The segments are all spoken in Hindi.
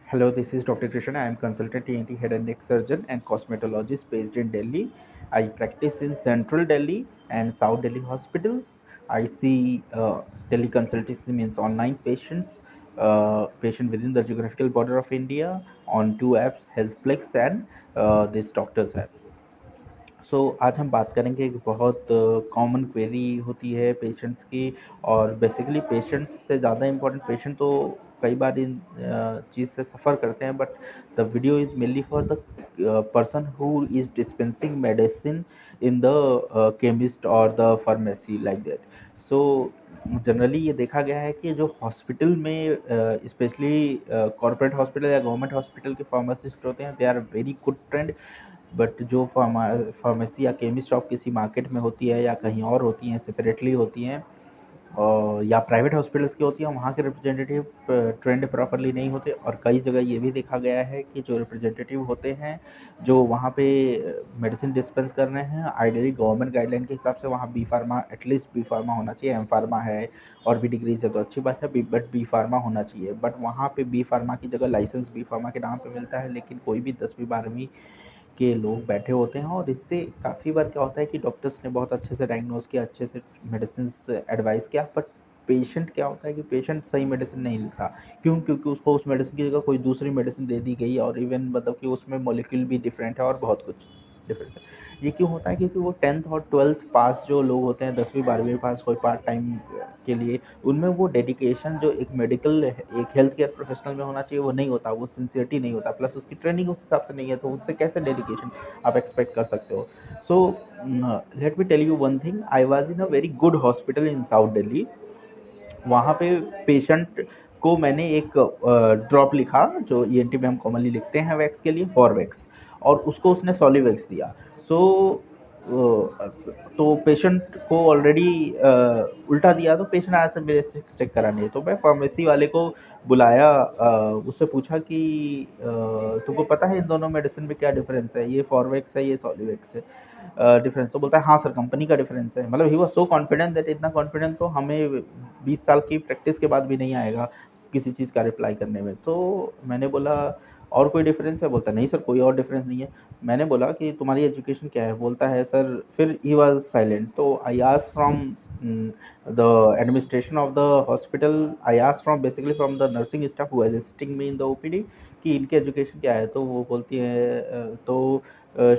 Hello, this is Dr. Krishna. I am consultant ENT head and neck surgeon and cosmetologist based in Delhi. I practice in Central Delhi and South Delhi hospitals. I see teleconsultation means online patients, patient within the geographical border of India on two apps, Healthplex and this Doctors app. आज हम बात करेंगे एक बहुत कॉमन क्वेरी होती है पेशेंट्स की। और बेसिकली पेशेंट्स से ज़्यादा इम्पोर्टेंट पेशेंट तो कई बार इन चीज़ से सफ़र करते हैं, but the video is mainly for the person who is dispensing medicine in the chemist और the pharmacy like that. So generally ये देखा गया है कि जो हॉस्पिटल में स्पेशली कॉर्पोरेट हॉस्पिटल या गवर्नमेंट हॉस्पिटल के फार्मासिस्ट होते हैं, they are very good trained. But जो फार्मेसी या केमिस्ट शॉप किसी मार्केट में होती है या कहीं और होती हैं, सेपरेटली होती हैं, और या प्राइवेट हॉस्पिटल्स की होती हैं, वहाँ के रिप्रेजेंटेटिव ट्रेंड प्रॉपरली नहीं होते। और कई जगह ये भी देखा गया है कि जो रिप्रेजेंटेटिव होते हैं जो वहाँ पे मेडिसिन डिस्पेंस कर रहे हैं, आइडियली गवर्नमेंट गाइडलाइन के हिसाब से वहाँ B pharma, at least B pharma होना चाहिए। एम फार्मा है और भी डिग्रीज है तो अच्छी बात है, बट बी फार्मा होना चाहिए। बट वहाँ पे बी फार्मा की जगह लाइसेंस बी फार्मा के नाम पे मिलता है, लेकिन कोई भी 10वीं 12वीं के लोग बैठे होते हैं। और इससे काफ़ी बार क्या होता है कि डॉक्टर्स ने बहुत अच्छे से डायग्नोज किया, अच्छे से मेडिसिन एडवाइस किया, बट पेशेंट क्या होता है कि पेशेंट सही मेडिसिन नहीं लेता। क्यों? क्योंकि उसको उस मेडिसिन की जगह कोई दूसरी मेडिसिन दे दी गई, और इवन मतलब कि उसमें मॉलिक्यूल भी डिफरेंट है और बहुत कुछ डिफरेंस है। ये क्यों होता है? क्योंकि वो 10th और 12th पास जो लोग होते हैं, 10वीं 12वीं पास कोई पार्ट टाइम के लिए, उनमें वो डेडिकेशन जो एक मेडिकल एक हेल्थ केयर प्रोफेशनल में होना चाहिए वो नहीं होता, वो सिंसियरिटी नहीं होता, प्लस उसकी ट्रेनिंग उस हिसाब से नहीं है, तो उससे कैसे डेडिकेशन आप एक्सपेक्ट कर सकते हो? So let me tell you one thing, I was in a very good hospital in south Delhi. वहाँ पे पेशेंट को मैंने एक ड्रॉप लिखा जो ईएनटी में हम कॉमनली लिखते हैं वैक्स के लिए, फॉरवैक्स, और उसको उसने सॉलिवैक्स दिया। सो तो पेशेंट को ऑलरेडी उल्टा दिया, तो पेशेंट आया से मेरे से चेक कराने, तो मैं फार्मेसी वाले को बुलाया, उससे पूछा कि तुमको पता है इन दोनों मेडिसिन में क्या डिफरेंस है, ये फॉरवैक्स है ये सॉलिवैक्स है, डिफरेंस? तो बोलता है हाँ सर, कंपनी का डिफरेंस है। मतलब he was so confident that इतना कॉन्फिडेंट तो हमें 20 साल की प्रैक्टिस के बाद भी नहीं आएगा किसी चीज़ का रिप्लाई करने में। तो मैंने बोला और कोई डिफरेंस है? बोलता नहीं सर कोई और डिफरेंस नहीं है। मैंने बोला कि तुम्हारी एजुकेशन क्या है? बोलता है सर, फिर ही वाज साइलेंट। तो I asked from the administration of the hospital, I asked from basically from the nursing staff who was assisting me in the OPD कि इनकी एजुकेशन क्या है? तो वो बोलती है तो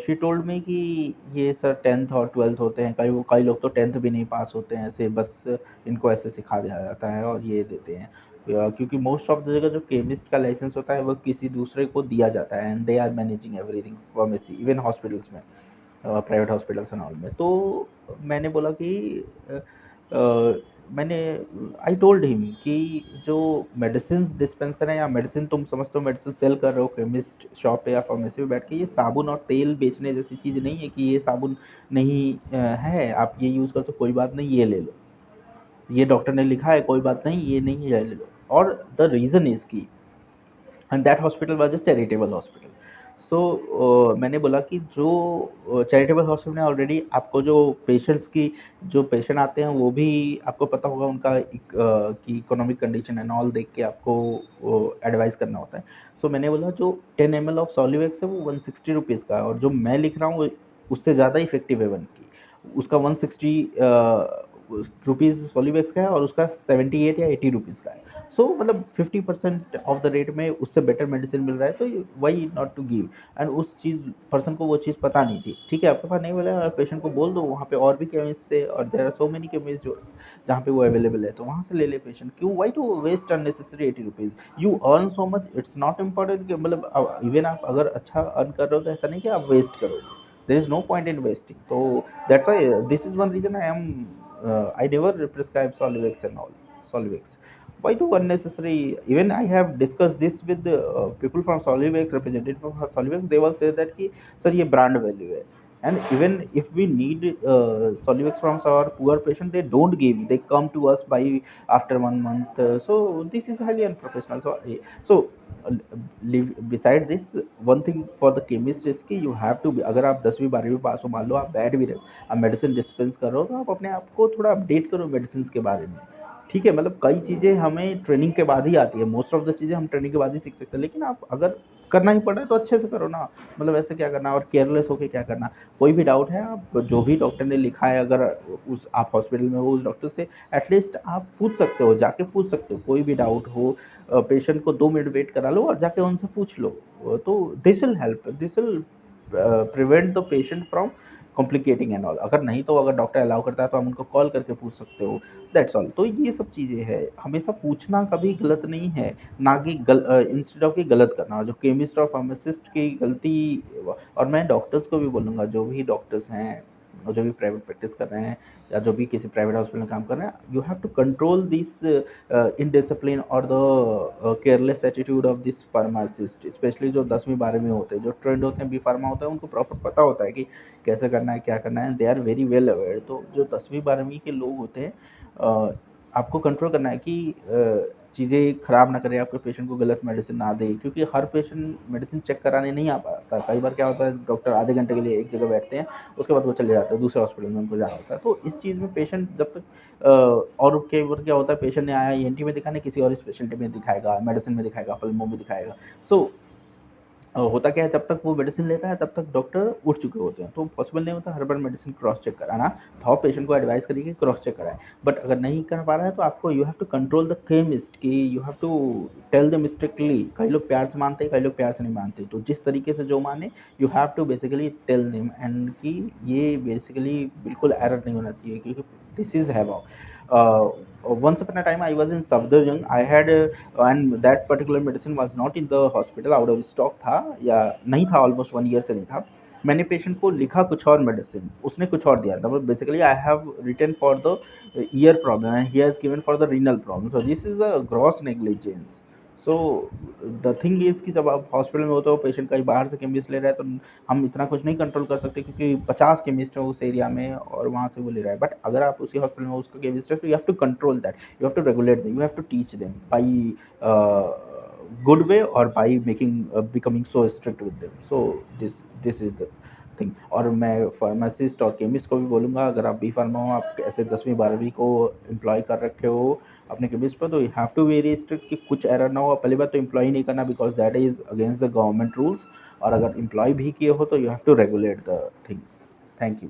शी टोल्ड मी कि ये सर 10th और 12th होते हैं, कई लोग तो 10th भी नहीं पास होते हैं, ऐसे बस इनको ऐसे सिखा दिया जाता है और ये देते हैं। क्योंकि मोस्ट ऑफ द जगह जो केमिस्ट का लाइसेंस होता है वो किसी दूसरे को दिया जाता है, and they are managing everything pharmacy, even hospitals में, प्राइवेट हॉस्पिटल्स एंड ऑल में। तो मैंने बोला कि मैंने आई टोल्ड हिम कि जो मेडिसिन डिस्पेंस करें या मेडिसिन तुम समझते हो मेडिसिन सेल कर रहे हो केमिस्ट शॉप पे या फार्मेसी में बैठ के, ये साबुन और तेल बेचने जैसी चीज़ नहीं है कि ये साबुन नहीं है, आप ये यूज़ करते हो कोई बात नहीं, ये ले लो, ये डॉक्टर ने लिखा है कोई बात नहीं, ये नहीं है ले लो। और द रीज़न इज़ की, and that hospital was a charitable hospital. So मैंने बोला कि जो चैरिटेबल हॉस्पिटल में ऑलरेडी आपको जो पेशेंट्स की, जो पेशेंट आते हैं वो भी आपको पता होगा उनका कि इकोनॉमिक कंडीशन एंड ऑल देख के आपको एडवाइस करना होता है। सो मैंने बोला जो 10 ml ऑफ सॉलिवैक्स है वो 160 रुपीज़ का है, और जो मैं लिख रहा हूँ वो उससे ज़्यादा इफेक्टिव है 1 की, उसका 160 रुपीज़ सॉलिवैक्स का है और उसका 78 या 80 रुपीज़ का है। सो मतलब 50% ऑफ द रेट में उससे बेटर मेडिसिन मिल रहा है, तो why not to give. And उस चीज़ पर्सन को वो चीज़ पता नहीं थी। ठीक है, आपके पास नहीं मिला, पेशेंट को बोल दो वहाँ पे और भी केमिस्ट थे, और there are so many chemist जो जहाँ पे वो अवेलेबल है, तो वहाँ से ले ले पेशेंट। क्यों? Why to waste unnecessary 80 rupees? You earn so much, it's not important कि मतलब इवन आप अगर अच्छा अर्न कर रहे हो तो ऐसा नहीं कि आप वेस्ट करोगे। There is no point in wasting. तो that's why this is one reason I am I never prescribe Solvex and all. Solvex. Why do unnecessary? Even I have discussed this with the people from Solvex, representative from Solvex. They will say that कि sir ये brand value है. And even if we need Solvex from our poor patient, they don't give. They come to us by after 1 month. So this is highly unprofessional. So beside this, one thing for the chemist is कि you have to be, अगर आप 10वीं 12वीं पास हो, मान लो आप बैठ भी रहे हो, आप मेडिसिन डिस्पेंस कर रहे हो, तो आप अपने आप को थोड़ा अपडेट करो मेडिसिन के बारे में। ठीक है, मतलब कई चीज़ें हमें ट्रेनिंग के बाद ही आती है, मोस्ट ऑफ द चीज़ें हम ट्रेनिंग के बाद ही सीख सकते हैं, लेकिन आप अगर करना ही पड़ रहा है तो अच्छे से करो ना, मतलब ऐसे क्या करना और केयरलेस होके क्या करना। कोई भी डाउट है, आप जो भी डॉक्टर ने लिखा है, अगर उस आप हॉस्पिटल में हो, उस डॉक्टर से एटलीस्ट आप पूछ सकते हो, जाके पूछ सकते हो, कोई भी डाउट हो, पेशेंट को 2 मिनट वेट करा लो और जाके उनसे पूछ लो। तो this will help, this will prevent the patient from complicating and all. अगर नहीं तो अगर डॉक्टर अलाउ करता है तो आप उनको कॉल करके पूछ सकते हो, दैट्स ऑल। तो ये सब चीज़ें हैं, हमेशा पूछना कभी गलत नहीं है, ना कि इंस्टेड ऑफ कि गलत करना। और जो केमिस्ट और फार्मासिस्ट की गलती, और मैं डॉक्टर्स को भी बोलूँगा, जो भी डॉक्टर्स हैं और जो भी प्राइवेट प्रैक्टिस कर रहे हैं या जो भी किसी प्राइवेट हॉस्पिटल में काम कर रहे हैं, you have to control this indiscipline और the careless attitude of this pharmacist, specially जो 10वीं 12वीं होते हैं, जो ट्रेंड होते हैं, बी फार्मा होता है, उनको प्रॉपर पता होता है कि कैसे करना है, क्या करना है, they are very well aware. तो जो 10वीं 12वीं के लोग होते हैं, आपको कंट्रोल करना है कि चीज़ें ख़राब ना करें, आपके पेशेंट को गलत मेडिसिन ना दें, क्योंकि हर पेशेंट मेडिसिन चेक कराने नहीं आ पाता। कई बार क्या होता है, डॉक्टर आधे घंटे के लिए एक जगह बैठते हैं, उसके बाद वो चले जाते हैं, दूसरे हॉस्पिटल में उनको जाना होता है। तो इस चीज़ में पेशेंट जब तक और कई बार क्या होता है, पेशेंट ने आया ईएनटी में दिखाने, किसी और स्पेशलिटी में दिखाएगा, मेडिसिन में दिखाएगा, पल्मो में दिखाएगा। सो होता क्या है, जब तक वो मेडिसिन लेता है तब तक डॉक्टर उठ चुके होते हैं, तो पॉसिबल नहीं होता हर बार मेडिसिन क्रॉस चेक कराना। तो आप पेशेंट को एडवाइस करिए कि क्रॉस चेक कराएं, बट अगर नहीं कर पा रहा है तो आपको you have to control the chemist, कि you have to tell them strictly. कई लोग प्यार से मानते हैं, कई लोग प्यार से नहीं मानते, तो जिस तरीके से जो माने, you have to basically tell them, and कि ये बेसिकली बिल्कुल एरर नहीं होना चाहिए, क्योंकि this is havoc. Once upon a time I was in Safdarjung. I had and that particular medicine was not in the hospital, out of stock था या नहीं था, ऑलमोस्ट 1 ईयर से नहीं था। मैंने पेशेंट को लिखा कुछ और मेडिसिन, उसने कुछ और दिया था। Basically I have written for the ear problem and he has given for the renal problem, so this is a gross negligence. So the thing is कि जब आप हॉस्पिटल में होते हो, पेशेंट कहीं बाहर से केमिस्ट ले रहा है, तो हम इतना कुछ नहीं कंट्रोल कर सकते, क्योंकि 50 केमिस्ट है उस एरिया में और वहाँ से वो ले रहा है। बट अगर आप उसी हॉस्पिटल में उसका केमिस्ट है, तो you have to control that, you have to regulate them, you have to teach them by uh, good way or by making becoming so strict with them. So this is the thing। और मैं फार्मासिस्ट और केमिस्ट को भी बोलूँगा, अगर आप बी फार्मा हो, आप ऐसे 10वीं 12वीं को एम्प्लॉय कर रखे हो अपने केमिस्ट पर, तो you have to very strict कि कुछ एरर ना हो। पहली बात तो एम्प्लॉय नहीं करना, because that is against the government rules. और अगर एम्प्लॉय भी किए हो तो you have to regulate the things. Thank you.